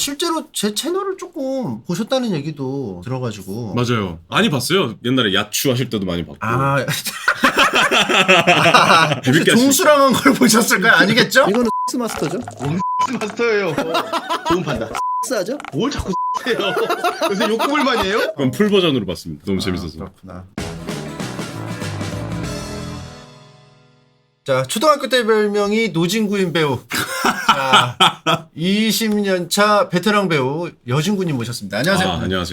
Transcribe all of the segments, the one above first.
실제로 제 채널을 조금 보셨다는 얘기도 들어가지고. 맞아요. 많이 봤어요. 옛날에 야추 하실 때도 많이 봤고. 혹시 종수랑한 걸 보셨을까요? 아니겠죠? 이거는 마스터죠? 마스터예요. 좋은 판다. 하죠? 뭘 자꾸 해요? 요새 욕구불만이에요? 그건 풀 버전으로 봤습니다. 너무 재밌어서. 그렇구나. 자, 초등학교 때 별명이 노진구인 배우. 자, 20년 차 베테랑 배우 여진구님 모셨습니다. 안녕하세요.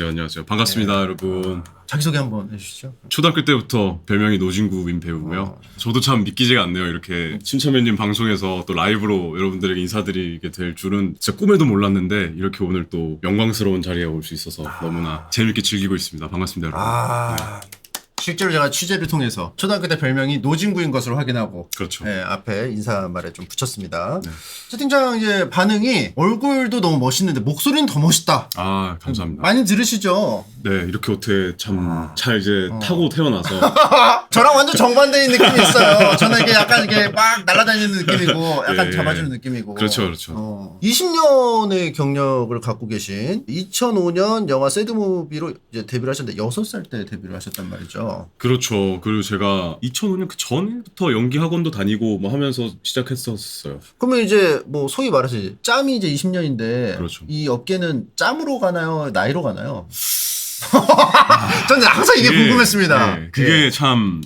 안녕하세요. 반갑습니다, 여러분. 자기소개 한번 해주시죠. 초등학교 때부터 별명이 노진구인 배우고요. 저도 참 믿기지가 않네요. 이렇게 신천면님 방송에서 또 라이브로 여러분들에게 인사드리게 될 줄은 진짜 꿈에도 몰랐는데 이렇게 오늘 또 영광스러운 자리에 올 수 있어서 너무나 재밌게 즐기고 있습니다. 반갑습니다, 여러분. 실제로 제가 취재를 통해서 초등학교 때 별명이 노진구인 것으로 확인하고 그렇죠. 네, 앞에 인사말에 좀 붙였습니다. 네. 채팅창 이제 반응이 얼굴도 너무 멋있는데 목소리는 더 멋있다. 감사합니다. 많이 들으시죠? 네, 이렇게 어떻게 참 잘 이제 타고 태어나서 저랑 완전 정반대인 느낌이 있어요. 저는 이게 약간 이게 막 날아다니는 느낌이고 약간 잡아주는 느낌이고. 그렇죠. 20년의 경력을 갖고 계신 2005년 영화 새드무비로 이제 데뷔를 하셨는데 6살 때 데뷔를 하셨단 말이죠. 그렇죠. 그리고 제가 2005년 그 전부터 연기 학원도 다니고 뭐 하면서 시작했었어요. 그러면 이제 뭐 소위 말해서 짬이 이제 20년인데 그렇죠. 이 업계는 짬으로 가나요? 나이로 가나요? 저는 항상 이게 궁금했습니다. 네, 그게 참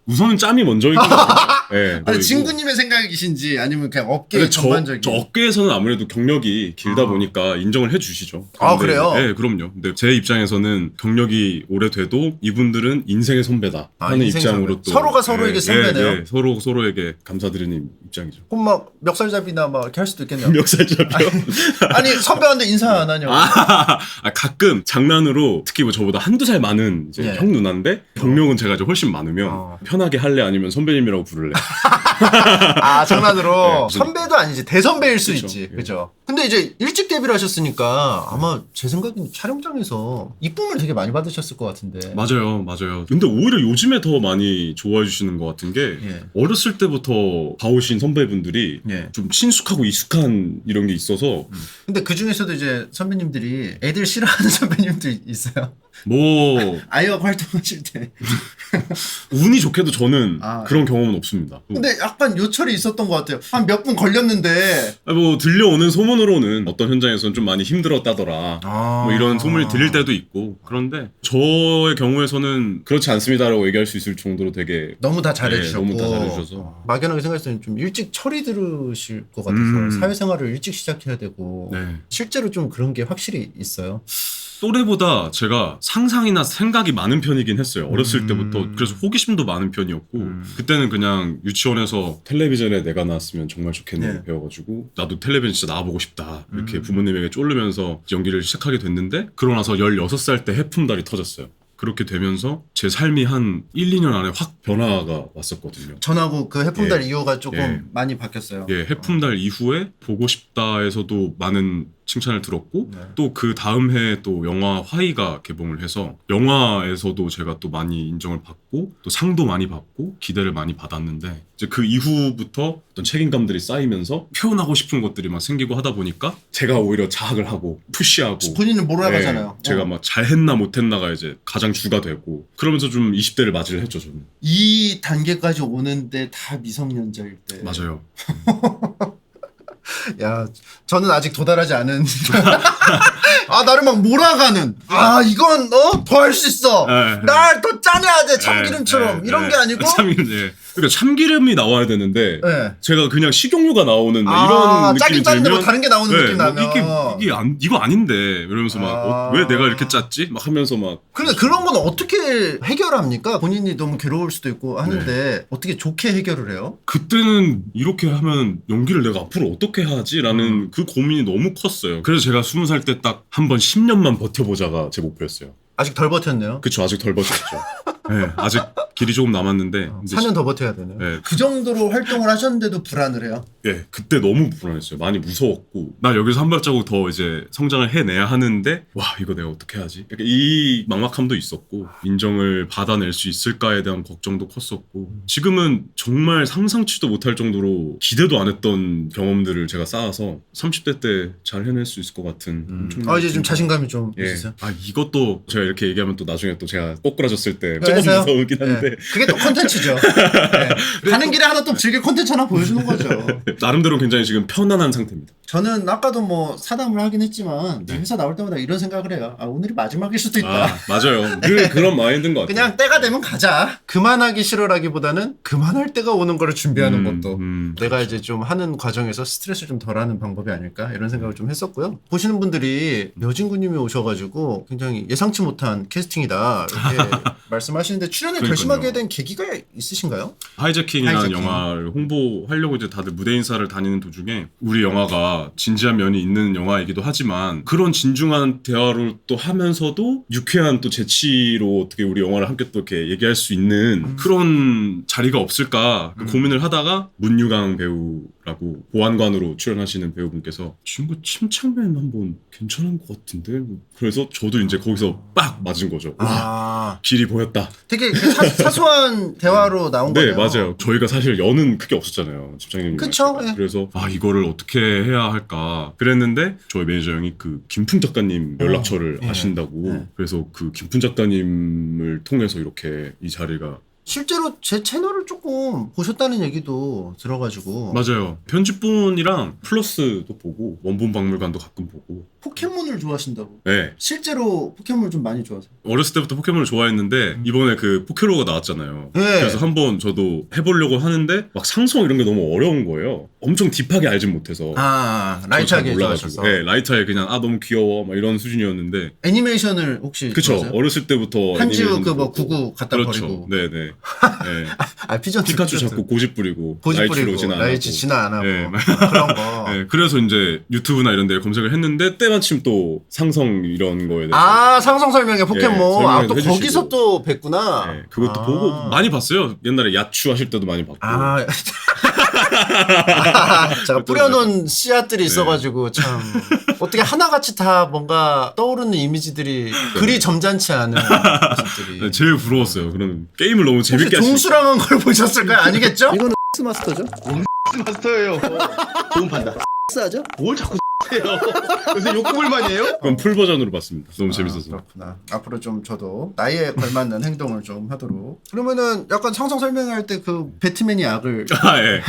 우선은 짬이 먼저인 것 같아요. 네, 아니, 진구님의 생각이신지 아니면 그냥 업계 전반적인. 저 업계에서는 아무래도 경력이 길다 보니까 인정을 해주시죠. 그래요? 네, 그럼요. 근데 제 입장에서는 경력이 오래돼도 이분들은 인생의 선배다 하는 입장으로 선배. 또 서로가 서로에게 선배네요. 네, 서로에게 감사드리는 입장이죠. 그럼 막 멱살잡이나 막 이렇게 할 수도 있겠네요. 멱살잡이요? 아니 선배한테 인사 안 하냐고. 가끔 장난으로 특히 뭐 저보다 한두 살 많은 이제 형 누나인데 경력은 제가 이제 훨씬 많으면 편하게 할래 아니면 선배님이라고 부를래. 장난으로. 네, 선배도 아니지 대선배일 수 그쵸, 있지. 그죠? 근데 이제 일찍 데뷔를 하셨으니까 아마 제 생각엔 촬영장에서 이쁨을 되게 많이 받으셨을 것 같은데. 맞아요. 근데 오히려 요즘에 더 많이 좋아해 주시는 것 같은 게 어렸을 때부터 봐오신 선배분들이 좀 친숙하고 익숙한 이런 게 있어서. 근데 그 중에서도 이제 선배님들이 애들 싫어하는 선배님도 있어요. 뭐 아이와 활동하실 때. 운이 좋게도 저는 그런 경험은 없습니다. 근데 약간 요철이 있었던 것 같아요. 한 몇 분 걸렸는데. 뭐 들려오는 소문으로는 어떤 현장에서는 좀 많이 힘들었다더라. 뭐 이런 소문이 들릴 때도 있고. 그런데 저의 경우에서는 그렇지 않습니다라고 얘기할 수 있을 정도로 되게 너무 다 잘해주셨고. 너무 다 잘해주셔서 막연하게 생각했을 때는 좀 일찍 철이 들으실 것 같아서 사회생활을 일찍 시작해야 되고. 실제로 좀 그런 게 확실히 있어요. 또래보다 제가 상상이나 생각이 많은 편이긴 했어요. 어렸을 때부터. 그래서 호기심도 많은 편이었고 그때는 그냥 유치원에서 텔레비전에 내가 나왔으면 정말 좋겠네 배워가지고 나도 텔레비전 진짜 나와보고 싶다 이렇게 부모님에게 쫄르면서 연기를 시작하게 됐는데 그러고 나서 16살 때 해품달이 터졌어요. 그렇게 되면서 제 삶이 한 1, 2년 안에 확 변화가 왔었거든요. 전하고 그 해품달 이후가 조금 많이 바뀌었어요. 해품달 이후에 보고 싶다에서도 많은 칭찬을 들었고 또 그 다음 해에 또 영화 화이가 개봉을 해서 영화에서도 제가 또 많이 인정을 받고 또 상도 많이 받고 기대를 많이 받았는데 이제 그 이후부터 어떤 책임감들이 쌓이면서 표현하고 싶은 것들이 막 생기고 하다 보니까 제가 오히려 자학을 하고 푸시하고 본인은 몰아가잖아요. 제가 막 잘했나 못했나가 이제 가장 주가 되고 그러면서 좀 20대를 맞이를 했죠 저는. 이 단계까지 오는데 다 미성년자일 때. 맞아요. 야, 저는 아직 도달하지 않은. 나를 막 몰아가는. 이건 더 할 수 있어. 날 더 짜내야 돼. 참기름처럼. 이런 게 아니고. 그러니까 참기름이 나와야 되는데 제가 그냥 식용유가 나오는 이런 느낌이 짜는데 뭐 들면 다른 게 나오는 느낌 나면 이거 아닌데 이러면서 막 왜 내가 이렇게 짰지? 막 하면서 막. 근데 그런 건 어떻게 해결합니까? 본인이 너무 괴로울 수도 있고 하는데 어떻게 좋게 해결을 해요? 그때는 이렇게 하면 연기를 내가 앞으로 어떻게 하지라는 그 고민이 너무 컸어요. 그래서 제가 20살 때 딱 한 번 10년만 버텨보자가 제 목표였어요. 아직 덜 버텼네요. 그쵸, 아직 덜 버텼죠. 아직 길이 조금 남았는데 이제 4년 더 버텨야 되네요. 네. 그 정도로 활동을 하셨는데도 불안을 해요. 예, 그때 너무 불안했어요. 많이 무서웠고 나 여기서 한 발자국 더 이제 성장을 해내야 하는데 와 이거 내가 어떻게 하지? 약간 이 막막함도 있었고 인정을 받아낼 수 있을까에 대한 걱정도 컸었고 지금은 정말 상상치도 못할 정도로 기대도 안 했던 경험들을 제가 쌓아서 30대 때 잘 해낼 수 있을 것 같은 엄청난 이제 좀 느낌. 자신감이 좀 예. 있으세요? 아 이것도 제가 이렇게 얘기하면 또 나중에 또 제가 꼬꾸라졌을 때 조금 그래서요? 무서우긴 한데 네. 그게 또 콘텐츠죠. 네. 가는 길에 하나 또 즐길 콘텐츠 하나 보여주는 거죠. 나름대로 굉장히 지금 편안한 상태입니다. 저는 아까도 뭐 사담을 하긴 했지만 회사 나올 때마다 이런 생각을 해요. 아 오늘이 마지막일 수도 있다. 아 맞아요. 늘 그런 마인드인 것 같아요. 그냥 때가 되면 가자. 그만하기 싫어라기보다는 그만할 때가 오는 거를 준비하는 것도 내가 이제 좀 하는 과정에서 스트레스를 좀 덜하는 방법이 아닐까 이런 생각을 좀 했었고요. 보시는 분들이 여진구님이 오셔가지고 굉장히 예상치 못한 캐스팅이다 이렇게 말씀하시는데 출연을 그러니까요. 결심하게 된 계기가 있으신가요? 하이제킹이라는 하이제킹. 영화를 홍보하려고 이제 다들 무대 인사를 다니는 도중에 우리 영화가 진지한 면이 있는 영화이기도 하지만 그런 진중한 대화를 또 하면서도 유쾌한 또 재치로 어떻게 우리 영화를 함께 또 이렇게 얘기할 수 있는 그런 자리가 없을까 고민을 하다가 문유강 배우라고 보안관으로 출연하시는 배우분께서 친구 침착맨 한번 괜찮은 것 같은데 그래서 저도 이제 거기서 빡 맞은 거죠. 아 길이 보였다. 되게 그 사소한 대화로 나온 네, 거네요. 맞아요. 저희가 사실 연은 크게 없었잖아요. 집장님. 그쵸, 예. 그래서 아 이거를 어떻게 해야 할까 그랬는데 저희 매니저 형이 그 김풍 작가님 연락처를 예. 아신다고 예. 그래서 그 김풍 작가님을 통해서 이렇게 이 자리가 실제로 제 채널을 조금 보셨다는 얘기도 들어가지고 맞아요. 편집본이랑 플러스도 보고 원본 박물관도 가끔 보고 포켓몬을 좋아하신다고. 네. 실제로 포켓몬을 좀 많이 좋아하세요? 어렸을 때부터 포켓몬을 좋아했는데 이번에 그 포켓로가 나왔잖아요. 네. 그래서 한번 저도 해보려고 하는데 막 상성 이런 게 너무 어려운 거예요. 엄청 딥하게 알진 못해서. 아 잘 라이트하게 몰라가지고. 좋아하셔서. 네, 라이트하게 그냥 아 너무 귀여워 막 이런 수준이었는데. 애니메이션을 혹시 그쵸. 좋아하세요? 어렸을 때부터 한지우 애니메이션도 그뭐 보고. 구구 갖다 그렇죠. 버리고. 네네. 네. 아 피전 피카츄 잡고 고집 부리고 고집 라이치로 뿌리고 진화 안 라이치 하고. 진화 안 하고 네. 그런 거. 네, 그래서 이제 유튜브나 이런 데 검색을 했는데 때마침 또 상성 이런 거에 대해서 아 상성 설명회 포켓몬. 설명회도 아 또 해주시고. 거기서 또 뵀구나. 네, 그것도 아. 보고 많이 봤어요. 옛날에 야추 하실 때도 많이 봤고. 아, 제가 뿌려놓은 씨앗들이 있어가지고 참 어떻게 하나같이 다 뭔가 떠오르는 이미지들이 그리 점잖지 않은 모습들이. 네, 제일 부러웠어요. 그런 게임을 너무 재밌게 혹시 하시니까. 종수랑한 걸 보셨을까요? 아니겠죠? 이거는 마스터죠? 마스터예요. 좋은 판다. 하죠? 뭘 자꾸 해요? 요새 욕구불만이에요? 그건 풀 버전으로 봤습니다. 너무 재밌어서. 그렇구나. 앞으로 좀 저도 나이에 걸맞는 행동을 좀 하도록. 그러면은 약간 상성 설명할 때 그 배트맨이 악을 아 예.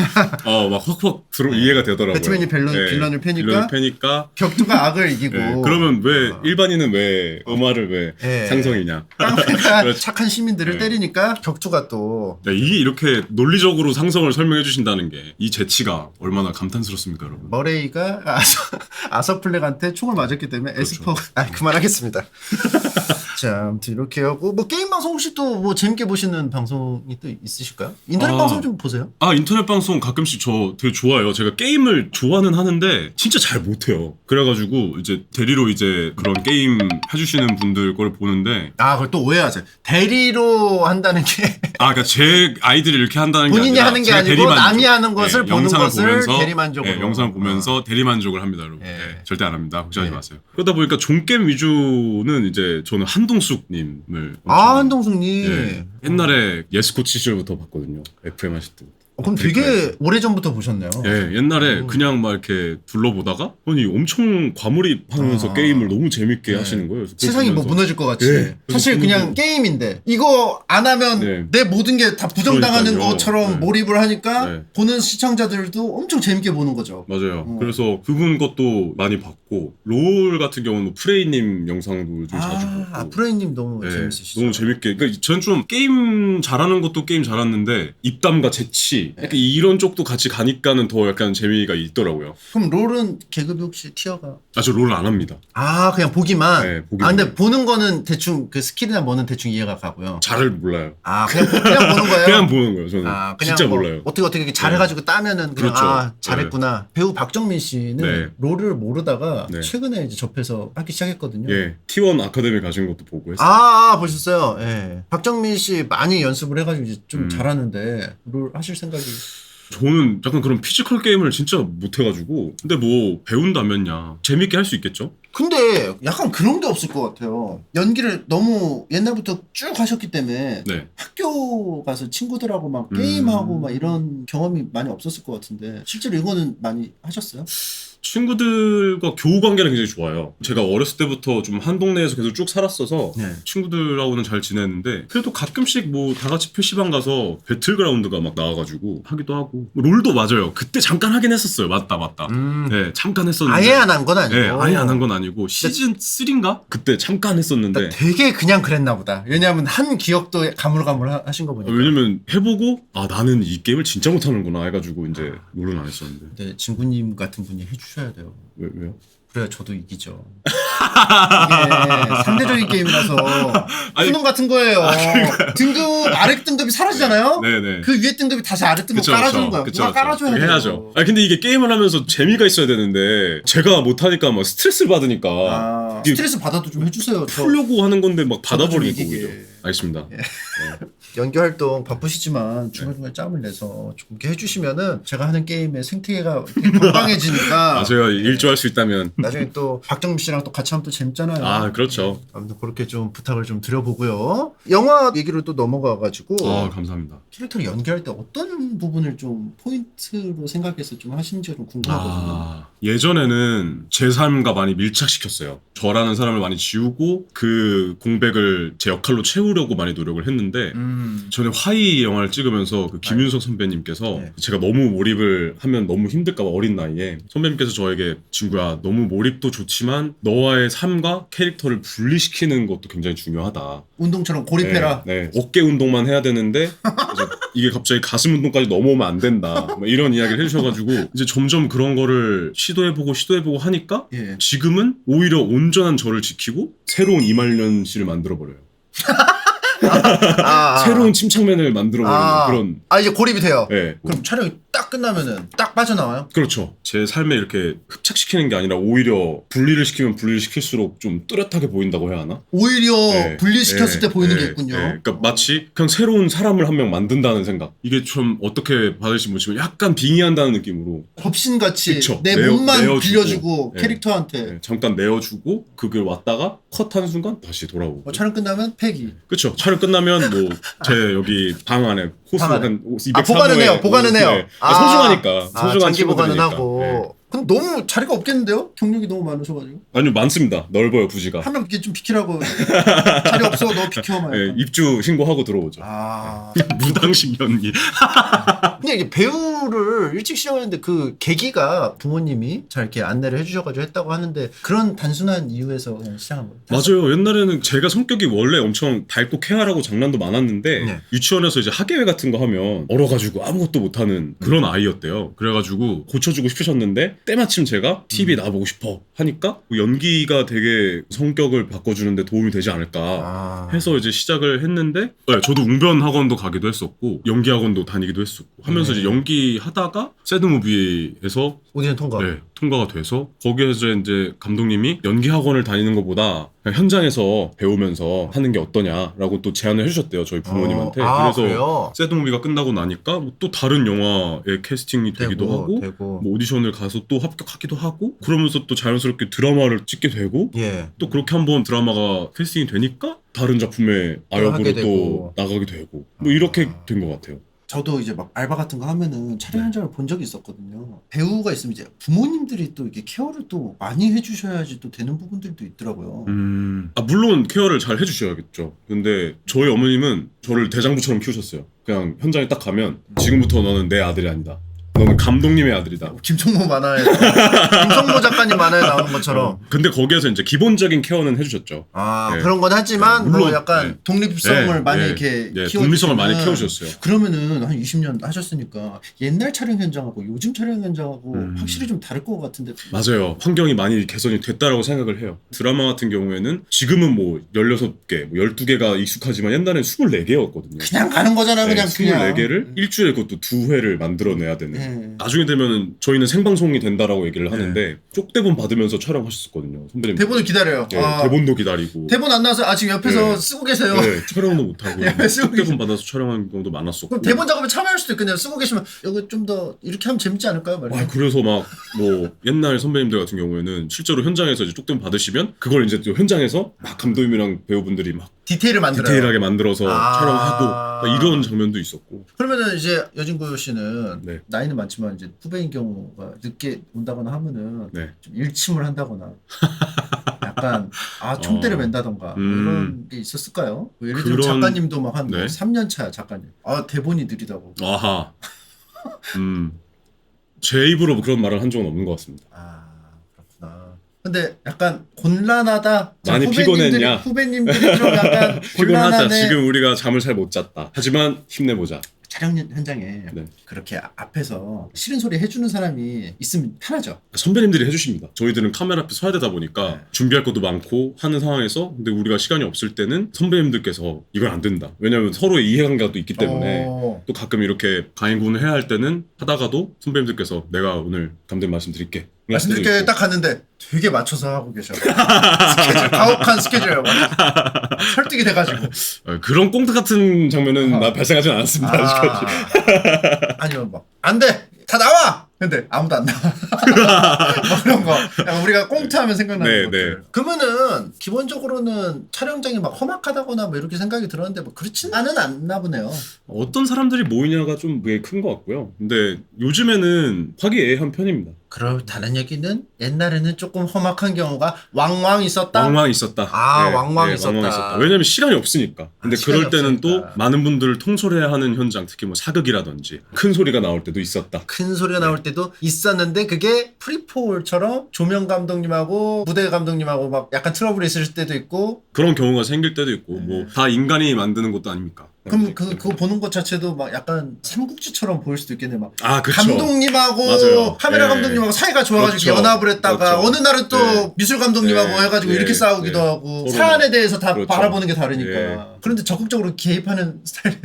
막 확확 이해가 되더라고요. 배트맨이 빌런을 패니까? 패니까. 격투가 악을 이기고. 예, 그러면 왜 일반인은 왜 음화를 왜 예. 상성이냐? 깡패가 그렇죠. 착한 시민들을 네. 때리니까 격투가 또 네, 이게 이렇게 논리적으로 상성을 설명해 주신다는 게 이 재치가 얼마나 감탄스럽습니까, 여러분? 머레이가 아서플렉한테 총을 맞았기 때문에 에스퍼 그만하겠습니다. 자, 아무튼 이렇게 하고 뭐 게임 방송 혹시 또 뭐 재밌게 보시는 방송이 또 있으실까요? 인터넷 아. 방송 좀 보세요. 아 인터넷 방송 가끔씩 저 되게 좋아해요. 제가 게임을 좋아는 하는데 진짜 잘 못해요. 그래가지고 이제 대리로 이제 그런 게임 해주시는 분들 걸 보는데 아, 그걸 또 오해하세요. 대리로 한다는 게 아 그러니까 제 아이들이 이렇게 한다는 게 본인이 아니라 하는 게 제가 아니고 대리만족. 남이 하는 것을 보는 영상을 것을 보면서, 대리만족으로. 영상을 보면서 대리만족을 합니다, 여러분. 예. 절대 안 합니다. 걱정하지 예. 마세요. 그러다 보니까 종겜 위주는 이제 저는 한동숙님을 아, 한동숙님. 예. 옛날에 예스코치 시절부터 봤거든요. FM 하실 때. 그럼 되게 오래전부터 보셨네요. 예, 옛날에 그냥 막 이렇게 둘러보다가 아니 엄청 과몰입하면서 아. 게임을 너무 재밌게 네. 하시는 거예요. 그래서 세상이 뭐 보면서 무너질 것 같이. 네. 사실 그래서 그냥 게임인데 이거 안 하면 네. 내 모든 게 다 부정당하는 그러니까요. 것처럼 네. 몰입을 하니까 네. 보는 시청자들도 엄청 재밌게 보는 거죠. 맞아요. 그래서 그분 것도 많이 봤고 롤 같은 경우는 뭐 프레이님 영상도 좀 자주 보고. 프레이님 너무 네, 재밌으시죠. 너무 재밌게. 그러니까 저는 좀 게임 잘하는 것도 게임 잘하는데 입담과 재치 같이 약간 이런 쪽도 같이 가니까는 더 약간 재미가 있더라고요. 그럼 롤은 계급이 혹시 티어가? 아, 저 롤을 안 합니다. 아 그냥 보기만. 네, 보기만. 아 근데 보는 거는 대충 그 스킬이나 뭐는 대충 이해가 가고요. 잘 몰라요. 아 그냥 보는 거예요. 그냥 보는 거예요. 저는 아 그냥 진짜 뭐 몰라요. 어떻게 이렇게 잘해가지고 따면은 그냥 그렇죠. 아 잘했구나. 배우 박정민 씨는 네. 롤을 모르다가 네. 최근에 이제 접해서 하기 시작했거든요. 예, T1 아카데미 가신 것도 보고 했어요. 보셨어요? 예. 박정민 씨 많이 연습을 해가지고 이제 좀 잘하는데 롤 하실 생각이? 저는 약간 그런 피지컬 게임을 진짜 못해가지고 근데 뭐 배운다면야 재밌게 할 수 있겠죠? 근데 약간 그런 게 없을 것 같아요. 연기를 너무 옛날부터 쭉 하셨기 때문에 네. 학교 가서 친구들하고 막 게임하고 막 이런 경험이 많이 없었을 것 같은데 실제로 이거는 많이 하셨어요? 친구들과 교우 관계는 굉장히 좋아요. 제가 어렸을 때부터 좀 한 동네에서 계속 쭉 살았어서 네. 친구들하고는 잘 지냈는데 그래도 가끔씩 뭐 다 같이 PC방 가서 배틀그라운드가 막 나와가지고 하기도 하고 뭐 롤도 맞아요. 그때 잠깐 하긴 했었어요. 맞다. 네, 잠깐 했었는데 아예 안 한 건 아니고. 네, 아예 안 한 건 아니고 시즌 3인가? 그때 잠깐 했었는데 그러니까 되게 그냥 그랬나 보다. 왜냐하면 한 기억도 가물가물하신 거 보니까. 왜냐면 해보고 아 나는 이 게임을 진짜 못하는구나 해가지고 이제 롤은 안 했었는데 근데 진구님 같은 분이 해주셔야 돼요. 왜요? 그래야 저도 이기죠. 이게 상대적인 게임이라서 수능 같은 거예요. 등급 아래 등급이 사라지잖아요. 네네. 그 위에 등급이 다시 아래 등급 그쵸, 깔아주는 그쵸. 거야. 그쵸, 누가 그쵸. 깔아줘야 그렇게 돼요. 해야죠. 아 근데 이게 게임을 하면서 재미가 있어야 되는데 제가 못하니까 막 스트레스를 받으니까 이게 스트레스 받아도 좀 해주세요. 저 풀려고 하는 건데 막 저도 좀 받아버리고 이기게. 그죠. 알겠습니다. 연기 활동 바쁘시지만 중간중간 짬을 내서 좀 이렇게 해주시면은 제가 하는 게임의 생태계가 건강해지니까 아 제가 일조할 수 있다면 나중에 또 박정민 씨랑 또 같이 하면 또 재밌잖아요. 아 그렇죠. 아무튼 그렇게 좀 부탁을 좀 드려보고요. 영화 얘기로 또 넘어가가지고 아 감사합니다. 캐릭터를 연기할 때 어떤 부분을 좀 포인트로 생각해서 좀 하시는지가 좀 궁금하거든요. 아 예전에는 제 삶과 많이 밀착시켰어요. 저라는 사람을 많이 지우고 그 공백을 제 역할로 채우려고 많이 노력을 했는데 전에 화이 영화를 찍으면서 그 김윤석 선배님께서 네. 제가 너무 몰입을 하면 너무 힘들까봐 어린 나이에 선배님께서 저에게 친구야 너무 몰입도 좋지만 너와의 삶과 캐릭터를 분리시키는 것도 굉장히 중요하다. 운동처럼 고립해라. 네, 어깨 운동만 해야 되는데 이제 이게 갑자기 가슴 운동까지 넘어오면 안 된다. 뭐 이런 이야기를 해주셔가지고 이제 점점 그런 거를 시도해보고 하니까 예. 지금은 오히려 온전한 저를 지키고 새로운 이말년 씨를 만들어버려요. 새로운 침착맨을 만들어버리는 그런. 이제 고립이 돼요. 네. 그럼 촬영이 딱 끝나면은 딱 빠져나와요? 그렇죠. 제 삶에 이렇게 흡착시키는 게 아니라 오히려 분리를 시키면 분리를 시킬수록 좀 뚜렷하게 보인다고 해야 하나? 오히려 네. 분리시켰을 네. 때 보이는 네. 게 있군요. 네. 그러니까 마치 그냥 새로운 사람을 한 명 만든다는 생각. 이게 좀 어떻게 받을지 모르지만 약간 빙의한다는 느낌으로 법신같이 그쵸. 내 내어- 몸만 내어주고. 빌려주고 네. 캐릭터한테 네, 잠깐 내어주고 그걸 왔다가 컷하는 순간 다시 돌아오고. 촬영 끝나면 폐기. 그쵸. 촬영 끝나면 뭐 제 여기 방 안에 호수 방 안에. 한 204호에 보관은 해요. 보관은 해요. 소중하니까. 소중한 장기 보관은 친구들이니까. 하고. 네. 그럼 너무 자리가 없겠는데요? 경력이 너무 많으셔가지고. 아니요 많습니다. 넓어요 부지가. 한 명 이렇게 좀 비키라고. 자리 없어, 너 비켜. 막 네, 약간. 입주 신고하고 들어오죠. 무당식 연기. 근데 이게 배우를 일찍 시작하는데 그 계기가 부모님이 잘 이렇게 안내를 해주셔가지고 했다고 하는데 그런 단순한 이유에서 그냥 시작한 거예요? 맞아요. 옛날에는 제가 성격이 원래 엄청 밝고 쾌활하고 장난도 많았는데 네. 유치원에서 이제 학예회 같은 거 하면 얼어가지고 아무것도 못하는 그런 아이였대요. 그래가지고 고쳐주고 싶으셨는데 때마침 제가 TV 나와보고 싶어 하니까 연기가 되게 성격을 바꿔주는데 도움이 되지 않을까 해서 이제 시작을 했는데 네, 저도 웅변 학원도 가기도 했었고 연기 학원도 다니기도 했었고 하면서 이제 연기하다가 새드무비에서 오디션 통과. 네, 통과가 돼서 거기에서 이제 감독님이 연기 학원을 다니는 것보다 그냥 현장에서 배우면서 하는 게 어떠냐라고 또 제안을 해주셨대요 저희 부모님한테. 그래서 그래요? 새드무비가 끝나고 나니까 뭐또 다른 영화에 캐스팅이 되기도 하고 되고. 뭐 오디션을 가서 또 합격하기도 하고 그러면서 또 자연스럽게 드라마를 찍게 되고 예. 또 그렇게 한번 드라마가 캐스팅이 되니까 다른 작품에 하게 아역으로 되고. 또 나가게 되고 뭐 이렇게 된 것 같아요. 저도 이제 막 알바 같은 거 하면은 촬영 현장을 본 적이 있었거든요. 배우가 있으면 이제 부모님들이 또 이렇게 케어를 또 많이 해주셔야지 또 되는 부분들도 있더라고요. 물론 케어를 잘 해주셔야겠죠. 근데 저희 어머님은 저를 대장부처럼 키우셨어요. 그냥 현장에 딱 가면 지금부터 너는 내 아들이 아니다. 너는 감독님의 아들이다. 김총모 만화에 김총모 작가님 만화에 나오는 것처럼. 근데 거기에서 이제 기본적인 케어는 해주셨죠. 아 네. 그런 건 하지만 네, 물론, 뭐 약간 네. 독립성을 네, 많이 네, 이렇게 네, 키워. 독립성을 많이 키워주셨어요. 그러면은 한 20년 하셨으니까 옛날 촬영 현장하고 요즘 촬영 현장하고 확실히 좀 다를 것 같은데. 맞아요. 환경이 많이 개선이 됐다라고 생각을 해요. 드라마 같은 경우에는 지금은 뭐 16개, 뭐 12개가 익숙하지만 옛날엔 24개였거든요. 그냥 가는 거잖아 그냥. 24개를 일주일에 그것도 2회를 만들어내야 되는. 네. 나중에 되면은 저희는 생방송이 된다라고 얘기를 하는데 쪽대본 받으면서 촬영하셨었거든요. 선배님. 대본을 기다려요. 네, 대본도 기다리고. 대본 안 나와서 지금 옆에서 네. 쓰고 계세요. 네, 촬영도 못하고 네, 쓰고 쪽대본 받아서 촬영한 경우도 많았었고. 그럼 대본 작업에 참여할 수도 있겠네요. 쓰고 계시면 여기 좀 더 이렇게 하면 재밌지 않을까요? 말이야. 그래서 막 뭐 옛날 선배님들 같은 경우에는 실제로 현장에서 이제 쪽대본 받으시면 그걸 이제 또 현장에서 막 감독님이랑 배우분들이 막 디테일을 만들어요. 디테일하게 만들어서 아. 촬영하고 막 이런 장면도 있었고. 그러면은 이제 여진구 씨는 네. 나이는 많지만 이제 후배인 경우가 늦게 온다거나 하면은 네. 좀 일침을 한다거나 약간 총대를 맨다던가 뭐 이런 게 있었을까요? 뭐 예를 들면 그런- 작가님도 막 한 네. 3년 차 작가님 대본이 느리다고. 아하. 제 입으로 그런 말을 한 적은 없는 것 같습니다. 그렇구나. 근데 약간 곤란하다. 많이 피곤했냐? 후배님들이 좀 약간 피곤하다. 곤란하네. 지금 우리가 잠을 잘 못 잤다. 하지만 힘내보자. 촬영 현장에 네. 그렇게 앞에서 싫은 소리 해주는 사람이 있으면 편하죠. 선배님들이 해주십니다. 저희들은 카메라 앞에 서야 되다 보니까 네. 준비할 것도 많고 하는 상황에서 근데 우리가 시간이 없을 때는 선배님들께서 이건 안 된다. 왜냐하면 서로의 이해관계가 또 있기 때문에 또 가끔 이렇게 강행군을 해야 할 때는 하다가도 선배님들께서 내가 오늘 감독님 말씀드릴게. 말씀드릴게 딱 갔는데 되게 맞춰서 하고 계셔. 스케줄, 가혹한 스케줄이에요. 설득이 돼가지고. 그런 꽁트 같은 장면은 나 발생하진 않았습니다. 아직까지. 아니면 막 안 돼! 다 나와! 근데 아무도 안 나와. 뭐 그런 거. 약간 우리가 꽁트하면 생각나는 네, 것들. 네. 그러면은 기본적으로는 촬영장이 막 험악하다거나 뭐 이렇게 생각이 들었는데 뭐 그렇지는 않나 보네요. 어떤 사람들이 모이냐가 좀 큰 것 같고요. 근데 요즘에는 화기애애한 편입니다. 그렇다는 얘기는 옛날에는 조금 험악한 경우가 왕왕 있었다. 왕왕 있었다. 왕왕 있었다. 왜냐면 시간이 없으니까. 근데 시간이 그럴 때는 없으니까. 또 많은 분들을 통솔해야 하는 현장, 특히 뭐 사극이라든지 큰 소리가 나올 때도 있었다. 큰 소리가 나올 때도 있었는데 그게 프리폴처럼 조명 감독님하고 무대 감독님하고 막 약간 트러블이 있을 때도 있고. 그런 경우가 생길 때도 있고 뭐 다 인간이 만드는 것도 아닙니까? 그럼 그거 보는 것 자체도 막 약간 삼국지처럼 보일 수도 있겠네. 막 그쵸. 감독님하고 맞아요. 카메라 네. 감독님하고 사이가 좋아가지고 그렇죠. 연합을 했다가 그렇죠. 어느 날은 또 네. 미술 감독님하고 네. 해가지고 네. 이렇게 싸우기도 네. 하고 서로 사안에 막- 대해서 다 그렇죠. 바라보는 게 다르니까. 네. 그런데 적극적으로 개입하는 스타일이에요.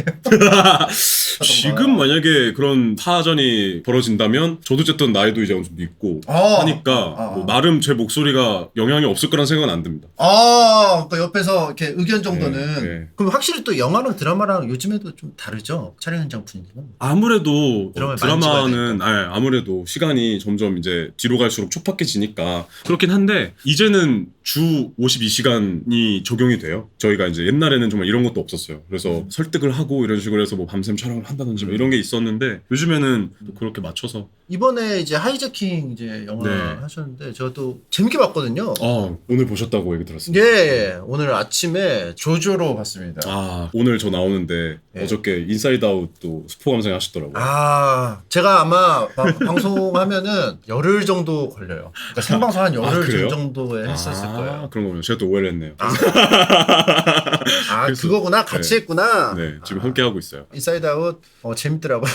지금 만약에 그런 파전이 벌어진다면 저도 어쨌든 나이도 이제 좀 있고 아. 하니까 뭐 나름 제 목소리가 영향이 없을 거란 생각은 안 듭니다. 그러니까 옆에서 이렇게 의견 정도는. 네. 그럼 확실히 또 영화랑 드라마랑 요즘에도 좀 다르죠? 촬영 현장 분위기는. 아무래도 드라마를 많이 드라마는 아무래도 시간이 점점 이제 뒤로 갈수록 촉박해지니까 그렇긴 한데 이제는 주 52시간이 적용이 돼요. 저희가 이제 옛날에는 정말 이런 것도 없었어요. 그래서 설득을 하고 이런 식으로 해서 뭐 밤샘 촬영을 한다든지 뭐 이런 게 있었는데 요즘에는 또 그렇게 맞춰서 이번에 이제 하이제킹 이제 영화 네. 하셨는데 저도 재밌게 봤거든요. 오늘 보셨다고 얘기 들었습니다. 예, 오늘 아침에 조조로 봤습니다. 오늘 저 나오는데 네. 어저께 인사이드 아웃도 스포 감상 하시더라고요. 제가 아마 방송하면은 열흘 정도 걸려요. 그러니까 생방송 한 열흘 그래요? 정도에 했었을 거예요. 그런 거군요. 제가 또 오해를 했네요. 그래서- 그거구나. 같이 네. 했구나. 네, 지금 함께 하고 있어요. 인사이드 아웃 재밌더라고요.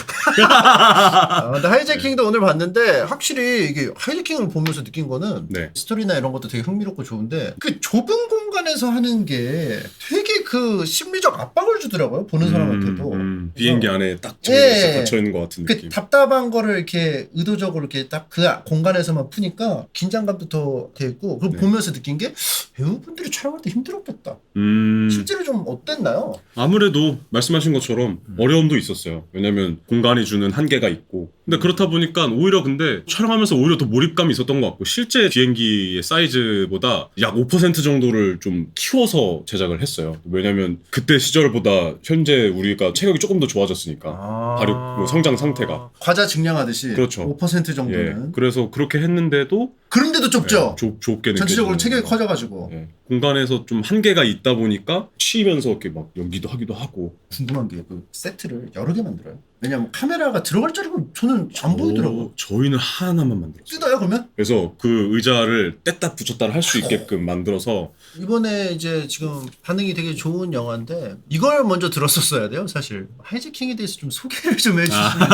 근데 하이제킹도 오늘 봤는데 확실히 이게 하이제킹을 보면서 느낀 거는 네. 스토리나 이런 것도 되게 흥미롭고 좋은데 그 좁은 공간에서 하는 게 되게 그 심리적 압박을 주더라고요. 보는 사람한테도. 비행기 안에 딱 예. 갇혀 있는 것 같은 그 느낌. 답답한 거를 이렇게 의도적으로 이렇게 딱 그 공간에서만 푸니까 긴장감도 더 돼 있고 그걸 네. 보면서 느낀 게 배우분들이 촬영할 때 힘들었겠다. 실제로 좀 어땠나요? 아무래도 말씀하신 것처럼 어려움도 있었어요. 왜냐면 공간이 주는 한계가 있고. 근데 그렇다 보니까 오히려 근데 촬영하면서 오히려 더 몰입감이 있었던 것 같고 실제 비행기의 사이즈보다 약 5% 정도를 좀 키워서 제작을 했어요. 왜냐면 그때 시절보다 현재 우리가 체격이 조금 더 좋아졌으니까 발육 뭐 성장 상태가. 과자 증량하듯이 그렇죠. 5% 정도는. 예. 그래서 그렇게 했는데도 그런데도 좁죠. 좁게 전체적으로 느껴지는 체격이 거. 커져가지고. 예. 공간에서 좀 한계가 있다 보니까 치이면서 이렇게 막 연기도 하기도 하고. 궁금한 게 그 세트를 여러 개 만들어요. 왜냐면 카메라가 들어갈 자리가 저는 안 보이더라고요. 저희는 하나만 만들었어요. 뜯어요 그러면? 그래서 그 의자를 뗐다 붙였다 할 수 있게끔 만들어서 이번에 이제 지금 반응이 되게 좋은 영화인데 이걸 먼저 들었었어야 돼요 사실. 하이제킹에 대해서 좀 소개를 좀 해주시면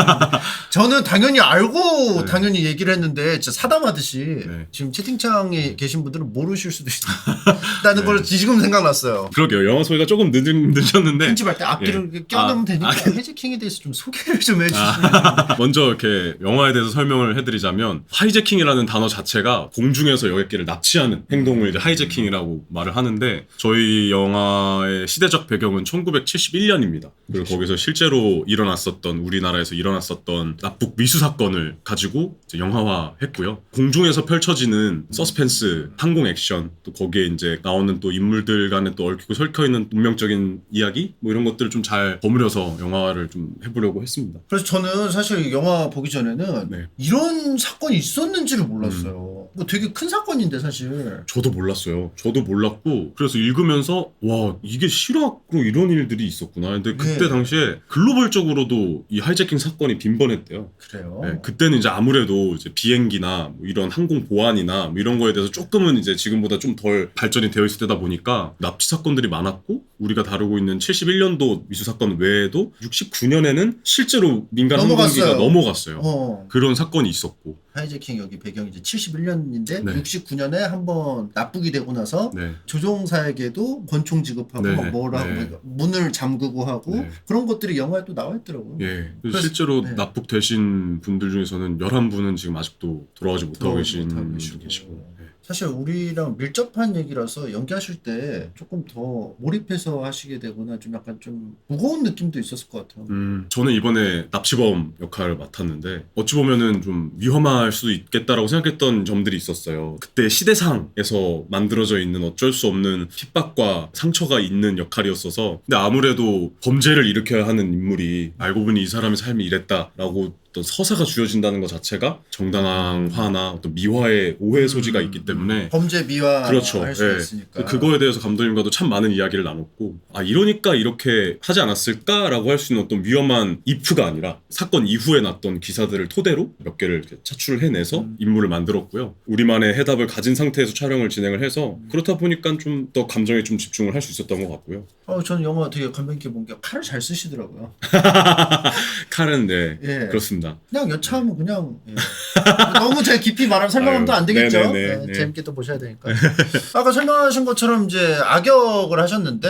저는 당연히 알고 네. 당연히 얘기를 했는데 진짜 사담하듯이 네. 지금 채팅창에 계신 분들은 모르실 수도 있다는 네. 걸 지금 생각났어요. 그러게요. 영화 소리가 조금 늦었는데 편집할 때 앞뒤를 예. 껴넣으면 되니까 하이제킹에 대해서 좀 소개를 좀 해주시면 먼저 이렇게 영화에 대해서 설명을 해드리자면 하이제킹이라는 단어 자체가 공중에서 여객기를 납치하는 행동을 이제 하이제킹이라고 말을 하는데 저희 영화의 시대적 배경은 1971년입니다. 그리고 거기서 실제로 일어났었던 우리나라에서 일어났었던 납북 미수 사건을 가지고 이제 영화화했고요. 공중에서 펼쳐지는 서스펜스, 항공 액션, 또 거기에 이제 나오는 또 인물들 간에 또 얽히고 설켜 있는 운명적인 이야기 뭐 이런 것들을 좀 잘 버무려서 영화를 좀 해보려고 했습니다. 그래서 저는 사실 영화 보기 전에는 네. 이런 사건이 있었는지를 몰랐어요. 뭐 되게 큰 사건인데 사실. 저도 몰랐어요. 저도 몰랐고 그래서 읽으면서 와 이게 실화로 이런 일들이 있었구나. 근데 그때 네. 당시에 글로벌적으로도 이 하이제킹 사건이 빈번했대요. 그래요. 네, 그때는 이제 아무래도 이제 비행기나 뭐 이런 항공 보안이나 뭐 이런 거에 대해서 조금은 이제 지금보다 좀 덜 발전이 되어 있을 때다 보니까 납치 사건들이 많았고 우리가 다루고 있는 71년도 미수 사건 외에도 69년에는 실제로 민간 항공기가 넘어갔어요. 그런 사건이 있었고. 하이제킹 여기 배경이 이제 71년인데 네. 69년에 한번 납북이 되고 나서 네. 조종사에게도 권총 지급하고 네. 막 뭐라 하고 네. 문을 잠그고 하고 네. 그런 것들이 영화에 또 나와 있더라고요. 예. 그래서- 실제로 네. 납북되신 분들 중에서는 11분은 지금 아직도 돌아가지 못하고 계신 못하고 분들 계시고. 예. 사실 우리랑 밀접한 얘기라서 연기하실 때 조금 더 몰입해서 하시게 되거나 좀 약간 좀 무거운 느낌도 있었을 것 같아요. 저는 이번에 납치범 역할을 맡았는데 어찌 보면은 좀 위험할 수도 있겠다라고 생각했던 점들이 있었어요. 그때 시대상에서 만들어져 있는 어쩔 수 없는 핍박과 상처가 있는 역할이었어서 근데 아무래도 범죄를 일으켜야 하는 인물이 알고 보니 이 사람의 삶이 이랬다라고 어떤 서사가 주어진다는 것 자체가 정당화나 어떤 미화의 오해 소지가 있기 때문에 범죄 미화 그렇죠. 할 수 예. 있으니까. 그거에 대해서 감독님과도 참 많은 이야기를 나눴고 아 이러니까 이렇게 하지 않았을까라고 할 수 있는 어떤 위험한 if가 아니라 사건 이후에 났던 기사들을 토대로 몇 개를 이렇게 차출을 해내서 인물을 만들었고요. 우리만의 해답을 가진 상태에서 촬영을 진행을 해서 그렇다 보니까 좀 더 감정에 좀 집중을 할 수 있었던 것 같고요. 저는 영화 되게 감명 깊게 본 게 칼을 잘 쓰시더라고요. 칼은 네 예. 그렇습니다. 그냥 여차하면 그냥 예. 너무 제가 깊이 말하면 설명하면 또 안 되겠죠. 네네네. 네, 재밌게 또 보셔야 되니까. 아까 설명하신 것처럼 이제 악역을 하셨는데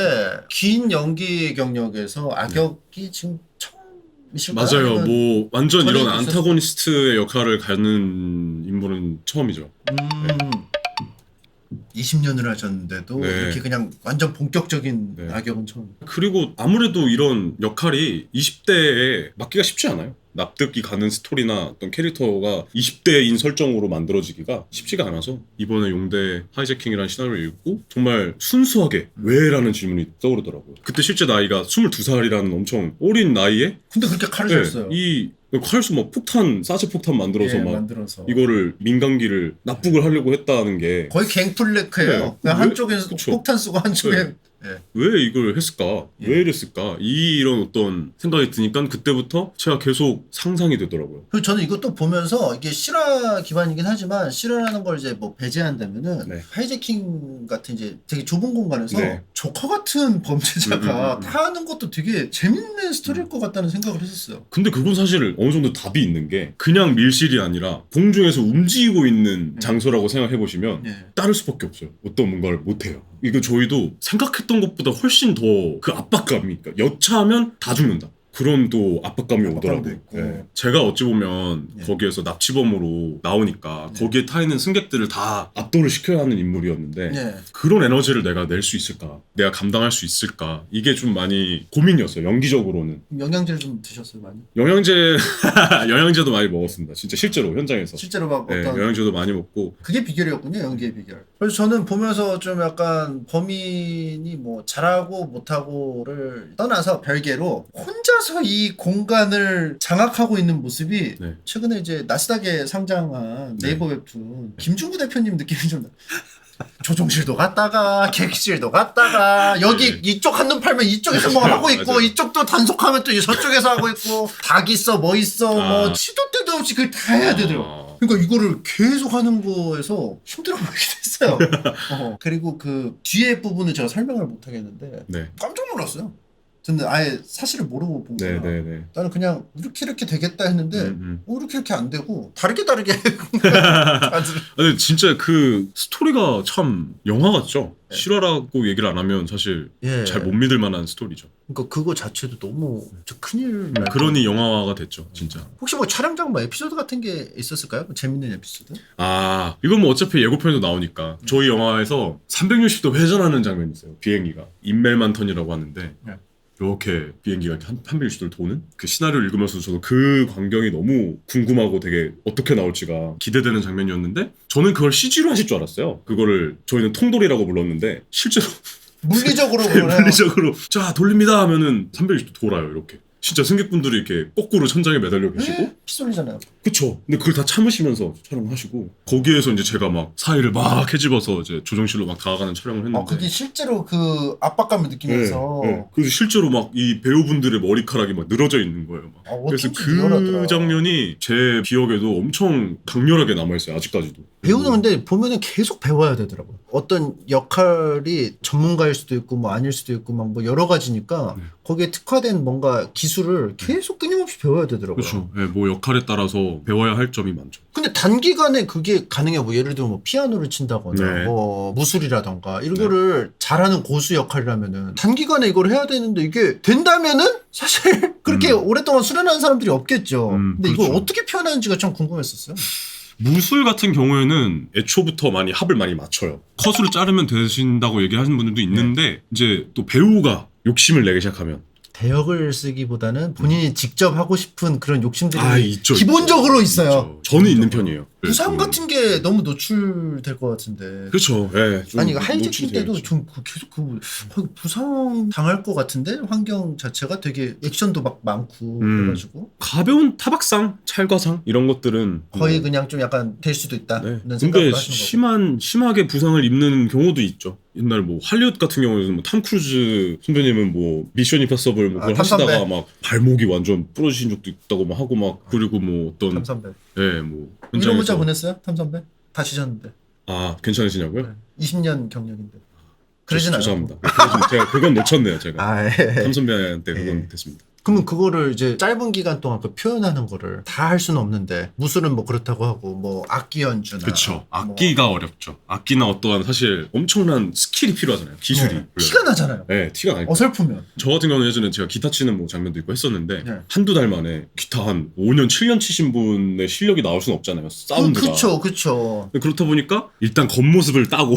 긴 연기 경력에서 악역이 지금 처음이실까요? 맞아요. 아니면- 뭐 완전 이런 전에도 있었어요? 안타고니스트의 역할을 갖는 인물은 처음이죠. 20년을 하셨는데도 네. 이렇게 그냥 완전 본격적인 네. 악역은 처음. 그리고 아무래도 이런 역할이 20대에 맡기가 쉽지 않아요. 납득이 가는 스토리나 어떤 캐릭터가 20대인 설정으로 만들어지기가 쉽지가 않아서 이번에 용대 하이제킹이라는 시나리오를 읽고 정말 순수하게 왜? 라는 질문이 떠오르더라고요. 그때 실제 나이가 22살이라는 엄청 어린 나이에 근데 그렇게 칼을 잘 써요. 이 칼수 막 폭탄, 사제 폭탄 만들어서 예, 막 만들어서. 이거를 민간기를 납북을 하려고 했다는 게 거의 갱플래크예요. 네. 그냥 왜? 한쪽에서 그쵸. 폭탄 쓰고 한쪽에 네. 예. 왜 이걸 했을까? 예. 왜 이랬을까? 이런 어떤 생각이 드니까 그때부터 제가 계속 상상이 되더라고요. 그리고 저는 이것도 보면서 이게 실화 기반이긴 하지만 실화라는 걸 이제 뭐 배제한다면은 네. 하이제킹 같은 이제 되게 좁은 공간에서 네. 조커 같은 범죄자가 음. 타는 것도 되게 재밌는 스토리일 것 같다는 생각을 했었어요. 근데 그건 사실 어느 정도 답이 있는 게 그냥 밀실이 아니라 공중에서 움직이고 있는 장소라고 생각해 보시면 예. 따를 수밖에 없어요. 어떤 뭔가를 못해요. 이거 저희도 생각했던 것보다 훨씬 더 그 압박감이 그러니까 여차하면 다 죽는다. 그런 또 압박감이 압박감도 오더라고요. 있고. 네. 제가 어찌 보면 예. 거기에서 납치범으로 나오니까 예. 거기에 타 있는 승객들을 다 압도를 시켜야 하는 인물이었는데 예. 그런 에너지를 내가 낼 수 있을까? 내가 감당할 수 있을까? 이게 좀 많이 고민이었어요. 연기적으로는. 영양제를 좀 드셨어요 많이? 영양제 영양제도 많이 먹었습니다. 진짜 실제로 현장에서. 실제로 막 네, 어떤 영양제도 많이 먹고 그게 비결이었군요, 연기의 비결. 그래서 저는 보면서 좀 약간 범인이 뭐 잘하고 못하고를 떠나서 별개로 혼자서 이 공간을 장악하고 있는 모습이 네. 최근에 이제 나스닥에 상장한 네. 네이버 웹툰 김중구 대표님 느낌이 좀 나. 조종실도 갔다가 객실도 갔다가 여기 이쪽 한눈 팔면 이쪽에서 뭐 하고 있고 맞아요. 이쪽도 단속하면 또 저쪽에서 하고 있고 닭 있어 뭐 있어 뭐 시도 때도 없이 그걸 다 해야 되더라고. 그러니까 이거를 계속 하는 거에서 힘들어 보이긴 했어요. 그리고 그 뒤에 부분은 제가 설명을 못 하겠는데 네. 깜짝 놀랐어요. 저는 아예 사실을 모르고 본 거야. 네네네. 나는 그냥 이렇게 되겠다 했는데 이렇게 안 되고 다르게 근데 진짜 그 스토리가 참 영화 같죠? 네. 실화라고 얘기를 안 하면 사실 예. 잘 못 믿을 만한 스토리죠. 그러니까 그거 자체도 너무 저 큰일 날 그러니 영화가 됐죠, 진짜. 혹시 뭐 촬영장 뭐 에피소드 같은 게 있었을까요? 뭐 재밌는 에피소드? 아, 이건 뭐 어차피 예고편에도 나오니까 저희 영화에서 360도 회전하는 장면이 있어요. 비행기가 인멜만 턴이라고 하는데 네. 이렇게 비행기가 이렇게 360도를 도는 그 시나리오를 읽으면서 저도 그 광경이 너무 궁금하고 되게 어떻게 나올지가 기대되는 장면이었는데 저는 그걸 CG로 하실 줄 알았어요. 그거를 저희는 통돌이라고 불렀는데 실제로 물리적으로 네, 그러나요? 물리적으로 자 돌립니다 하면은 360도 돌아요. 이렇게 진짜 승객분들이 이렇게 거꾸로 천장에 매달려 계시고 피 쏠리잖아요. 그쵸. 근데 그걸 다 참으시면서 촬영하시고 거기에서 이제 제가 막 사이를 막 헤집어서 이제 조정실로 막 다가가는 촬영을 했는데 그게 실제로 그 압박감을 느끼면서 그래서 실제로 막 이 배우분들의 머리카락이 막 늘어져 있는 거예요. 막. 그래서 어쩐지 그 리얼하더라. 장면이 제 기억에도 엄청 강렬하게 남아있어요. 아직까지도. 배우는 근데 보면은 계속 배워야 되더라고요. 어떤 역할이 전문가일 수도 있고 뭐 아닐 수도 있고 막 뭐 여러 가지니까 거기에 특화된 뭔가 기술을 계속 끊임없이 배워야 되더라고요. 그렇죠. 네, 뭐 역할에 따라서 배워야 할 점이 많죠. 근데 단기간에 그게 가능해요. 뭐 예를 들면 뭐 피아노를 친다거나 네. 뭐 무술이라던가 이런 거를 잘하는 고수 역할이라면은 단기간에 이걸 해야 되는데 이게 된다면은 사실 그렇게 오랫동안 수련하는 사람들이 없겠죠. 근데 이걸 그렇죠. 어떻게 표현하는지가 참 궁금했었어요. 무술 같은 경우에는 애초부터 많이 합을 많이 맞춰요. 컷으로 자르면 되신다고 얘기하시는 분들도 있는데 이제 또 배우가 욕심을 내기 시작하면 대역을 쓰기보다는 본인이 직접 하고 싶은 그런 욕심들이 있죠. 기본적으로 있죠. 있어요. 저는 있는 편이에요. 부상 같은 게 너무 노출될 것 같은데. 그렇죠. 예. 좀 아니 이거 하이제킹 때도 노출돼야죠. 좀 계속 거의 부상 당할 것 같은데 환경 자체가 되게 액션도 막 많고 그래가지고 가벼운 타박상, 찰과상 이런 것들은 거의 그냥 좀 약간 될 수도 있다. 네. 이런 생각을 근데 하시는 심하게 부상을 입는 경우도 있죠. 옛날 뭐 할리우드 같은 경우에는 뭐 탐 크루즈 선배님은 뭐 미션 임파서블 뭐 그걸 탐선배. 하시다가 막 발목이 완전 부러지신 적도 있다고 막 하고 막 그리고 뭐 거. 어떤 탐선배. 뭐 이런 문자 현장에서 보냈어요? 탐선배? 다시셨는데 괜찮으시냐고요? 20년 경력인데. 그러진 않아요. 죄송합니다. 제가 그건 놓쳤네요. 제가 예. 탐 선배한테 그건 됐습니다. 그러면 그거를 이제 짧은 기간 동안 그 표현하는 거를 다 할 수는 없는데 무술은 뭐 그렇다고 하고 뭐 악기 연주나 그렇죠. 뭐 악기가 어렵죠. 악기나 어떠한 사실 엄청난 스킬이 필요하잖아요. 기술이. 티가 나잖아요. 네, 티가 나요. 어설프면. 저 같은 경우는 예전에 제가 기타 치는 뭐 장면도 있고 했었는데 네. 한두 달 만에 기타 한 5년, 7년 치신 분의 실력이 나올 수는 없잖아요. 사운드가. 그쵸. 그렇다 보니까 일단 겉모습을 따고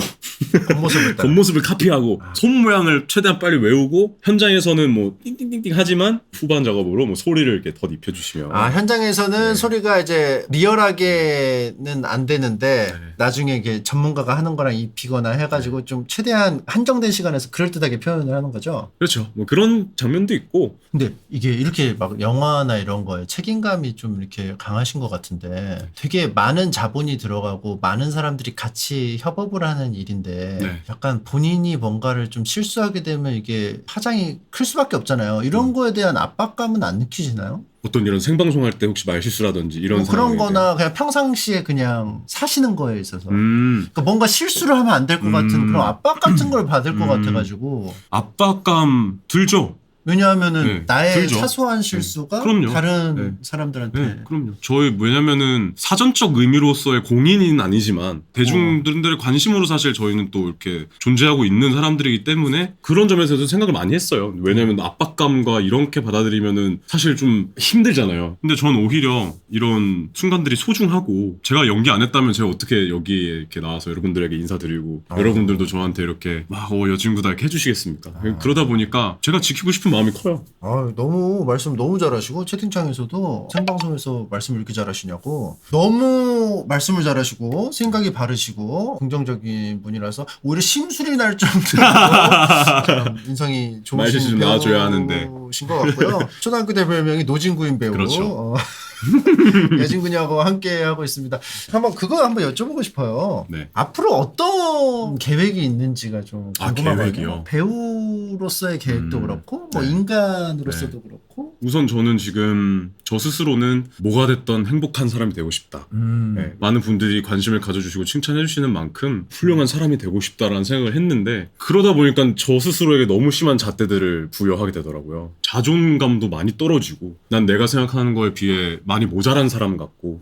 겉모습을 따. 겉모습을 카피하고 손 모양을 최대한 빨리 외우고 현장에서는 뭐 띵띵띵띵 하지만 후반 작업으로 뭐 소리를 이렇게 더 입혀주시면 현장에서는 소리가 이제 리얼하게는 안 되는데 나중에 이게 전문가가 하는 거랑 입히거나 해가지고 좀 최대한 한정된 시간에서 그럴듯하게 표현을 하는 거죠. 그렇죠. 뭐 그런 장면도 있고 근데 이게 이렇게 막 영화나 이런 거에 책임감이 좀 이렇게 강하신 것 같은데 되게 많은 자본이 들어가고 많은 사람들이 같이 협업을 하는 일인데 네. 약간 본인이 뭔가를 좀 실수하게 되면 이게 파장이 클 수밖에 없잖아요. 이런 거에 대한 압박감은 안 느끼시나요? 어떤 이런 생방송 할 때 혹시 말실수라든지 이런 뭐 그런 상황에 거나 그냥 평상시에 그냥 사시는 거에 있어서 대해. 그러니까 뭔가 실수를 하면 안 될 것 같은 그런 압박 같은 걸 받을 것 같아가지고 압박감 들죠. 왜냐하면은 네, 나의 들죠. 사소한 실수가 그럼요. 다른 네. 사람들한테 네, 그럼요. 저희 왜냐면은 사전적 의미로서의 공인은 아니지만 대중들의 관심으로 사실 저희는 또 이렇게 존재하고 있는 사람들이기 때문에 그런 점에서도 생각을 많이 했어요. 왜냐면 압박감과 이렇게 받아들이면은 사실 좀 힘들잖아요. 근데 전 오히려 이런 순간들이 소중하고 제가 연기 안 했다면 제가 어떻게 여기에 이렇게 나와서 여러분들에게 인사드리고 여러분들도 저한테 이렇게 막 여친구다 이렇게 해주시겠습니까? 그러다 보니까 제가 지키고 싶은 마음이 커요. 너무 말씀 너무 잘하시고 채팅창에서도 생방송에서 말씀을 이렇게 잘하시냐고 너무 말씀을 잘하시고 생각이 바르시고 긍정적인 분이라서 오히려 심술이 날 정도로 참 인성이 말실수 좋으신 좀 놔줘야 하는데. 배우신 것 같고요. 초등학교 때 별명이 노진구인 배우. 그렇죠. 여진군이하고 함께 하고 있습니다. 한번 그거 한번 여쭤보고 싶어요. 네. 앞으로 어떤 계획이 있는지가 좀 궁금하거든요. 계획이요? 배우로서의 계획도 그렇고 뭐 네. 인간으로서도 그렇고. 우선 저는 지금 저 스스로는 뭐가 됐던 행복한 사람이 되고 싶다. 네, 많은 분들이 관심을 가져주시고 칭찬해주시는 만큼 훌륭한 사람이 되고 싶다라는 생각을 했는데 그러다 보니까 저 스스로에게 너무 심한 잣대들을 부여하게 되더라고요. 자존감도 많이 떨어지고 난 내가 생각하는 거에 비해 많이 모자란 사람 같고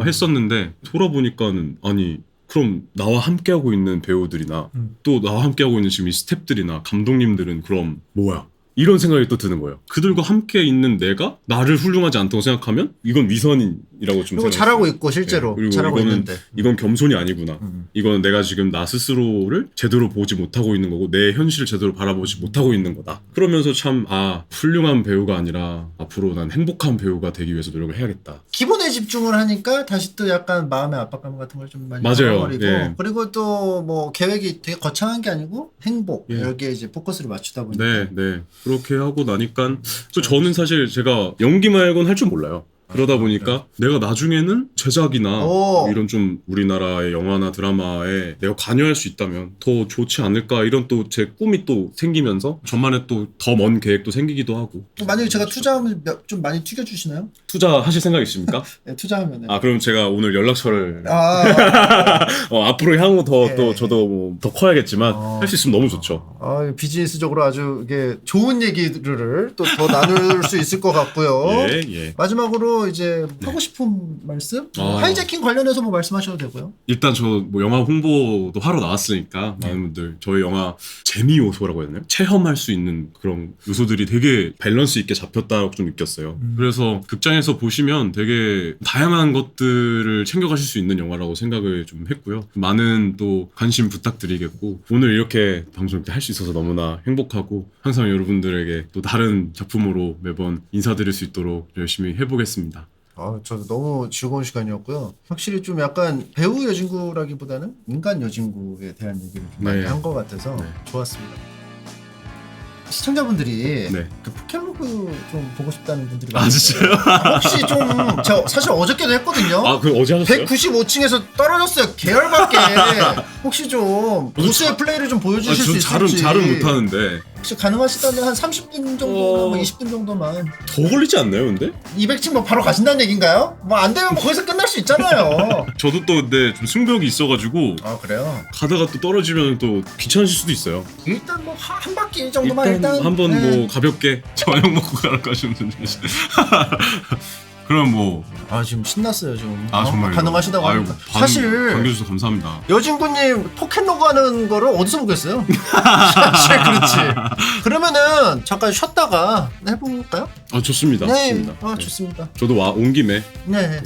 했었는데 돌아보니까는 아니 그럼 나와 함께하고 있는 배우들이나 또 나와 함께하고 있는 지금 이 스태프들이나 감독님들은 그럼 뭐야? 이런 생각이 또 드는 거예요. 그들과 함께 있는 내가 나를 훌륭하지 않다고 생각하면 이건 위선이라고 좀 그리고 생각했어요. 잘하고 있고 실제로 네, 그리고 잘하고 있는데. 이건 겸손이 아니구나. 이건 내가 지금 나 스스로를 제대로 보지 못하고 있는 거고 내 현실을 제대로 바라보지 못하고 있는 거다. 그러면서 참 훌륭한 배우가 아니라 앞으로 난 행복한 배우가 되기 위해서 노력을 해야겠다. 기본에 집중을 하니까 다시 또 약간 마음의 압박감 같은 걸 좀 많이 맞아요. 버리고 예. 그리고 또 뭐 계획이 되게 거창한 게 아니고 행복 예. 여기에 이제 포커스를 맞추다 보니까 네. 그렇게 하고 나니까 또 저는 사실 제가 연기 말고는 할 줄 몰라요. 그러다 보니까 내가 나중에는 제작이나 오. 이런 좀 우리나라의 영화나 드라마에 내가 관여할 수 있다면 더 좋지 않을까 이런 또 제 꿈이 또 생기면서 저만의 또 더 먼 계획도 생기기도 하고. 또 만약에 제가 투자하면 좀 많이 튀겨주시나요? 투자하실 생각 있습니까? 네, 투자하면 그럼 제가 오늘 연락처를 아, 앞으로 향후 더 예. 또 저도 뭐 더 커야겠지만 할 수 있으면 너무 좋죠. 비즈니스적으로 아주 이게 좋은 얘기들을 또 더 나눌 수 있을 것 같고요. 예. 마지막으로 이제 하고 싶은 말씀? 하이제킹 관련해서 뭐 말씀하셔도 되고요. 일단 저 뭐 영화 홍보도 하러 나왔으니까 많은 분들 저희 영화 재미 요소라고 해야 되나요? 체험할 수 있는 그런 요소들이 되게 밸런스 있게 잡혔다고 좀 느꼈어요. 그래서 극장에서 보시면 되게 다양한 것들을 챙겨가실 수 있는 영화라고 생각을 좀 했고요. 많은 또 관심 부탁드리겠고 오늘 이렇게 방송 할 수 있어서 너무나 행복하고 항상 여러분들에게 또 다른 작품으로 매번 인사드릴 수 있도록 열심히 해보겠습니다. 저도 너무 즐거운 시간이었고요. 확실히 좀 약간 배우 여진구라기보다는 인간 여진구에 대한 얘기를 좀 많이 네. 한 것 같아서 네. 좋았습니다. 시청자분들이 네. 그 포켓로그 좀 보고 싶다는 분들이 아, 많은데 진짜요? 혹시 좀 제가 사실 어저께도 했거든요. 그럼 어제 하셨어요? 195층에서 떨어졌어요. 계열밖에. 혹시 좀 고수의 플레이를 좀 보여주실 수 있을지. 잘은 못하는데 혹시 가능하시다면 한 30분 정도나 뭐 20분 정도만. 더 걸리지 않나요 근데? 200층 뭐 바로 가신다는 얘기인가요? 뭐 안 되면 뭐 거기서 끝날 수 있잖아요. 저도 또 근데 좀 승벽이 있어가지고 그래요? 가다가 또 떨어지면 또 귀찮으실 수도 있어요. 일단 뭐 한 바퀴 정도만 일단 한번 네. 뭐 가볍게 저녁 먹고 가라고 하시면 되죠. 그럼 뭐 지금 신났어요 지금. 정말요? 가능하시다고 아이고, 하니까. 사실 반겨주셔서 감사합니다. 여진구님 포켓로그 하는 거를 어디서 보겠어요? 사실 그렇지. 그러면은 잠깐 쉬었다가 해볼까요? 좋습니다. 네. 좋습니다. 좋습니다. 저도 온 김에 네.